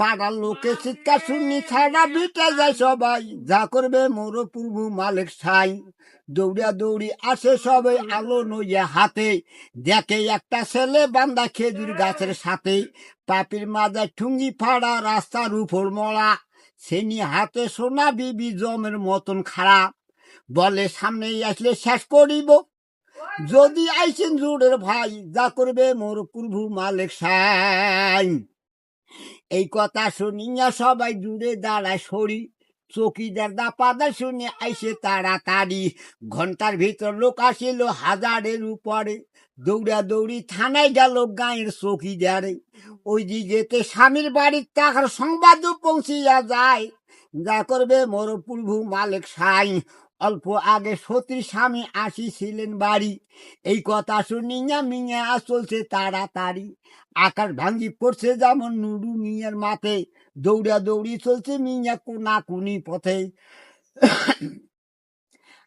পাড়ার লোকে চিৎকার শুনি ছাড়া বিটে যায় সবাই, যা করবে মোর প্রভু মালিক সাই। দৌড়া দৌড়ি আসে সবাই আলো নইয়া হাতে, দেখে একটা ছেলে বান্দা খেজুর গাছের সাথে। পাপির মাজায় ঠুঙ্গি ফাড়া, রাস্তার উপর মরা, সেনি হাতে সোনা বিবি জমের মতন খাড়া। বলে সামনে আসলে শেষ করিব, যদি আইসেন জোরের ভাই, যা করবে মোর প্রভু মালিক সাই। এই কথা শুনিয়া সবাই জুড়ে দাঁড়ায় সরি, চকিদার দাপাদা শুনে আইসে তাড়াতাড়ি। ঘন্টার ভিতর লোক আসিল হাজারের উপরে, দৌড়া দৌড়ি থানায় গেল গাঁয়ের চকিদারে। ওই দিকেতে স্বামীর বাড়ির টাকার সংবাদ পৌঁছিয়া যায়, যা করবে মোর প্রভু মালিক সাই। অল্প আগে সতীর স্বামী আসিছিলেন বাড়ি, এই কথা শুনিয়া মিয়া চলছে তাড়াতাড়ি। আকাশ ভাঙ্গি পড়ছে যেমন নুরু মিয়ার মাথে, দৌড়া দৌড়ি চলছে মিয়া কোনা কুনি পথে।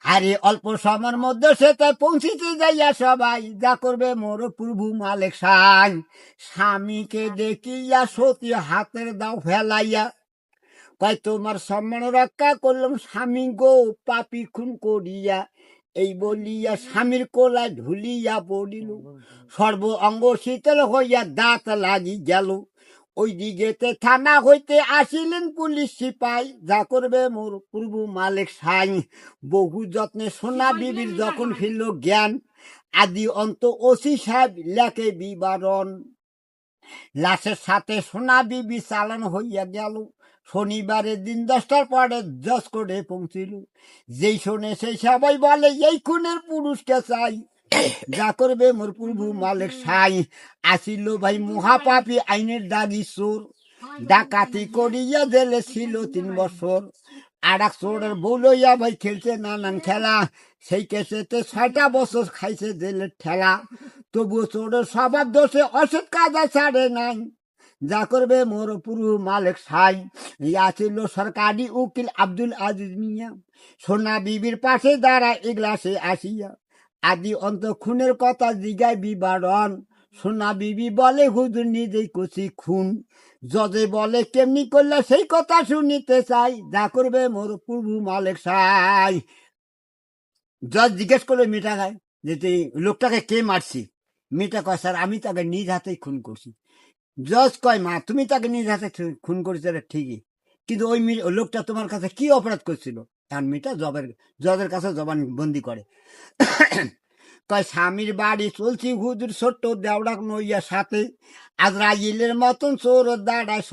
আরে অল্প সময়ের মধ্যে সে তাই পৌঁছিতে যাইয়া সবাই, যা করবে মোর প্রভু মালিক সাই। স্বামীকে দেখিয়া সতী হাতের দাও ফেলাইয়া, কয় তোমার সম্মান রক্ষা করলাম স্বামী গো, পাপি খুন করিয়া। এই বলিয়া স্বামীর কোলায় ঢুলিয়া পড়িল, সর্ব অঙ্গ শীতল হইয়া দাঁত লাগি গেল। ওই দিকেতে থানা হইতে আসিলেন পুলিশ সিপাই, যা করবে মোর প্রভু মালিক সাই। বহু যত্নে সোনা বিবির যখন ফিরল জ্ঞান, আদি অন্ত ওসি সাহেব লেখে বিবরণ। লাশের সাথে সোনা বিবি চালান হইয়া গেল, শনিবারের দিন 10টার পরে জজ করে পৌঁছিল। যেই শোনে সেই সবাই বলে এই খুনের পুরুষকে চাই, যা করবে মোর প্রভু মালিক সাই। আসিল ভাই মহাপাপী আইনের দাগি চোর, ডাকাতি করিয়া জেলে ছিল 3 বছর। আর এক চোরের বউ লইয়া ভাই খেলছে নানান খেলা, সেই কেসেতে 6টা বছর খাইছে জেলের ঠেলা। তবুও চোরের স্বভাব দোষে অসৎ কাজা ছাড়ে নাই, যা করবে মোর প্রভু মালিক সাই। ইয়া ছিল সরকারি উকিল আব্দুল আজিজ মিয়া, সোনা বিবির পাশে দাঁড়ায় এগ্লাসে আসিয়া। আদি অন্ত খুনের কথা জিগায় বিবরণ, সোনা বিবি বলে হুজুর নিজেই করছি খুন। জজে বলে কেমনি করলে সেই কথা শুনিতে চাই, যা করবে মোর প্রভু মালিক সাই। জজ জিজ্ঞেস করলো মেয়েটা গায় যে লোকটাকে কে মারছি? মেয়েটা কয় স্যার আমি তাকে নিজ হাতেই খুন করছি। জজ কয় মা তুমি তাকে নিজ হাতে খুন করেছো ঠিকই, কিন্তু ওই লোকটা তোমার কাছে কি অপরাধ করছিল? এখন মেয়েটা জজের কাছে জবানবন্দি করে। কয় স্বামীর বাড়ি চলছি হুজুর ছোট্ট দেওড়া নইয়া সাথে, আজরাইলের মতন চোর দাঁড়ায়